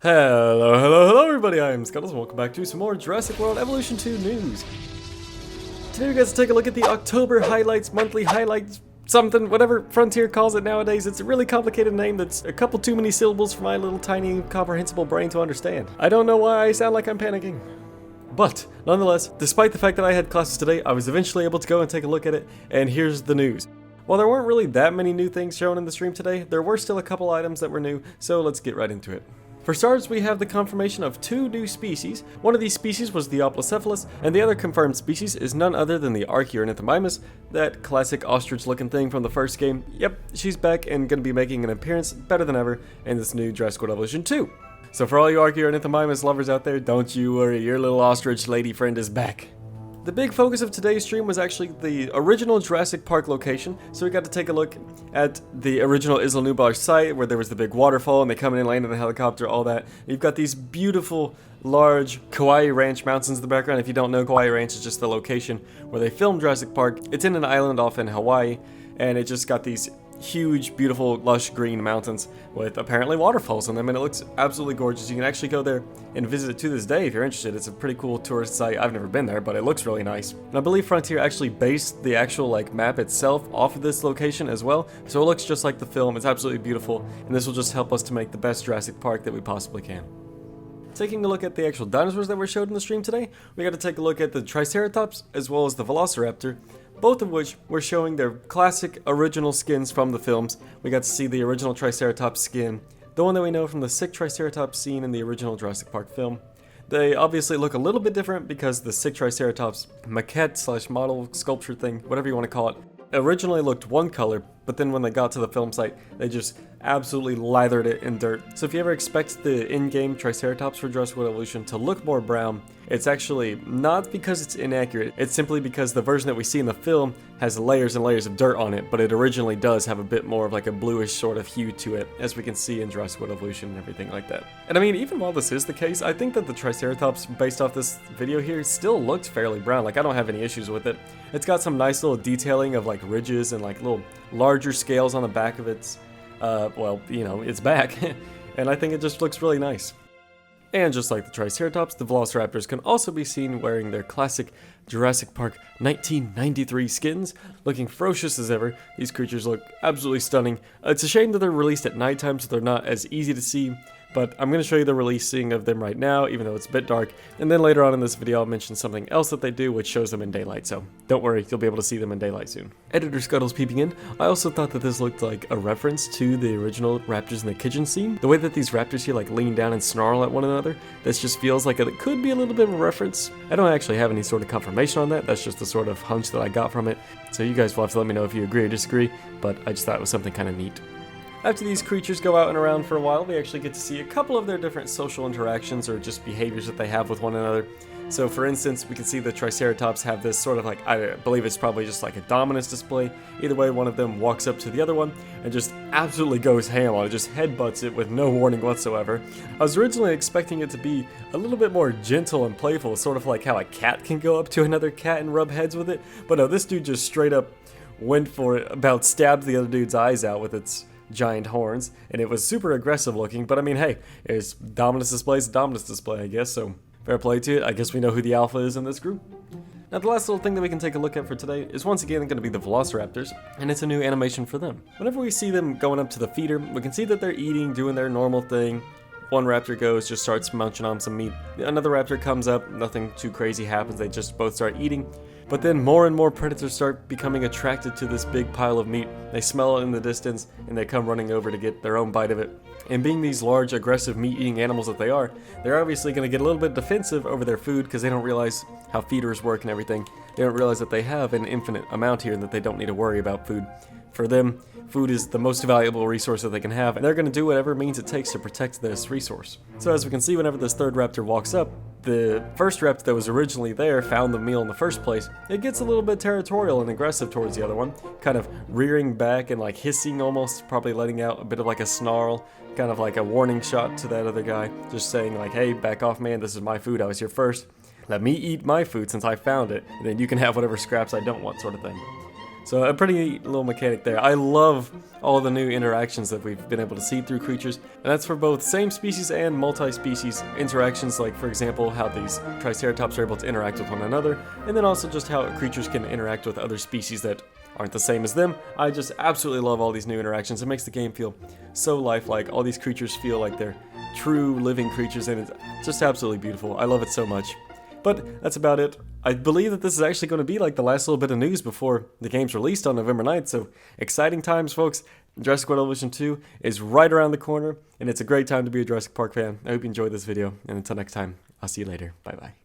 Hello everybody, I am Scuttles, welcome back to some more Jurassic World Evolution 2 news. Today we get to take a look at the October highlights, monthly highlights, something, whatever Frontier calls it nowadays. It's a really complicated name that's a couple too many syllables for my little tiny comprehensible brain to understand. I don't know why I sound like I'm panicking. But, nonetheless, despite the fact that I had classes today, I was eventually able to go and take a look at it, and here's the news. While there weren't really that many new things shown in the stream today, there were still a couple items that were new, so let's get right into it. For starters, we have the confirmation of two new species. One of these species was the Oplocephalus, and the other confirmed species is none other than the Archaeornithomimus, that classic ostrich-looking thing from the first game. Yep, she's back and gonna be making an appearance better than ever in this new Jurassic World Evolution 2. So for all you Archaeornithomimus lovers out there, don't you worry, your little ostrich lady friend is back. The big focus of today's stream was actually the original Jurassic Park location, so we got to take a look at the original Isla Nublar site where there was the big waterfall and they come in and land in the helicopter, all that. You've got these beautiful, large Kauai Ranch mountains in the background. If you don't know, Kauai Ranch is just the location where they filmed Jurassic Park. It's in an island off in Hawaii, and it just got these huge, beautiful, lush green mountains with apparently waterfalls on them, and it looks absolutely gorgeous. You can actually go there and visit it to this day if you're interested. It's a pretty cool tourist site. I've never been there, but it looks really nice. And I believe Frontier actually based the actual map itself off of this location as well, so it looks just like the film. It's absolutely beautiful, and this will just help us to make the best Jurassic Park that we possibly can. Taking a look at the actual dinosaurs that were showed in the stream today, we got to take a look at the Triceratops as well as the Velociraptor, both of which were showing their classic original skins from the films. We got to see the original Triceratops skin, the one that we know from the sick Triceratops scene in the original Jurassic Park film. They obviously look a little bit different because the sick Triceratops maquette / model sculpture thing, whatever you want to call it, originally looked one color, but then when they got to the film site, they just absolutely lathered it in dirt. So if you ever expect the in-game Triceratops for Jurassic World Evolution to look more brown, it's actually not because it's inaccurate, it's simply because the version that we see in the film has layers and layers of dirt on it, but it originally does have a bit more of a bluish sort of hue to it, as we can see in Jurassic World Evolution and everything like that. And I mean, even while this is the case, I think that the Triceratops, based off this video here, still looks fairly brown. I don't have any issues with it. It's got some nice little detailing of ridges and little larger scales on the back of its, its back, and I think it just looks really nice. And just like the Triceratops, the Velociraptors can also be seen wearing their classic Jurassic Park 1993 skins, looking ferocious as ever. These creatures look absolutely stunning. It's a shame that they're released at nighttime, so they're not as easy to see, but I'm going to show you the releasing of them right now, even though it's a bit dark, and then later on in this video I'll mention something else that they do which shows them in daylight, so don't worry, you'll be able to see them in daylight soon. Editor Scuttles peeping in, I also thought that this looked like a reference to the original Raptors in the Kitchen scene. The way that these raptors here lean down and snarl at one another, this just feels like it could be a little bit of a reference. I don't actually have any sort of confirmation on that, that's just the sort of hunch that I got from it, so you guys will have to let me know if you agree or disagree, but I just thought it was something kind of neat. After these creatures go out and around for a while, we actually get to see a couple of their different social interactions or just behaviors that they have with one another. So for instance, we can see the Triceratops have this sort of I believe it's probably just a dominance display. Either way, one of them walks up to the other one and just absolutely goes ham on it, just headbutts it with no warning whatsoever. I was originally expecting it to be a little bit more gentle and playful, sort of like how a cat can go up to another cat and rub heads with it, but no, this dude just straight up went for it, about stabbed the other dude's eyes out with its giant horns, and it was super aggressive looking, but I mean, hey, it's dominance display is a dominance display, I guess, so fair play to it. I guess we know who the alpha is in this group. Now, the last little thing that we can take a look at for today is once again going to be the Velociraptors, and it's a new animation for them. Whenever we see them going up to the feeder, we can see that they're eating, doing their normal thing. One raptor goes, just starts munching on some meat. Another raptor comes up, nothing too crazy happens, they just both start eating. But then more and more predators start becoming attracted to this big pile of meat. They smell it in the distance, and they come running over to get their own bite of it. And being these large, aggressive, meat-eating animals that they are, they're obviously going to get a little bit defensive over their food because they don't realize how feeders work and everything. They don't realize that they have an infinite amount here and that they don't need to worry about food. For them, food is the most valuable resource that they can have, and they're going to do whatever means it takes to protect this resource. So as we can see, whenever this third raptor walks up, the first raptor that was originally there found the meal in the first place. It gets a little bit territorial and aggressive towards the other one, kind of rearing back and hissing almost, probably letting out a bit of a snarl, kind of like a warning shot to that other guy, just saying hey, back off man, this is my food, I was here first. Let me eat my food since I found it, and then you can have whatever scraps I don't want, sort of thing. So a pretty neat little mechanic there. I love all the new interactions that we've been able to see through creatures, and that's for both same species and multi-species interactions, like for example how these Triceratops are able to interact with one another, and then also just how creatures can interact with other species that aren't the same as them. I just absolutely love all these new interactions. It makes the game feel so lifelike. All these creatures feel like they're true living creatures, and it's just absolutely beautiful. I love it so much. But that's about it. I believe that this is actually going to be like the last little bit of news before the game's released on November 9th, so exciting times, folks. Jurassic World Evolution 2 is right around the corner, and it's a great time to be a Jurassic Park fan. I hope you enjoyed this video, and until next time, I'll see you later. Bye-bye.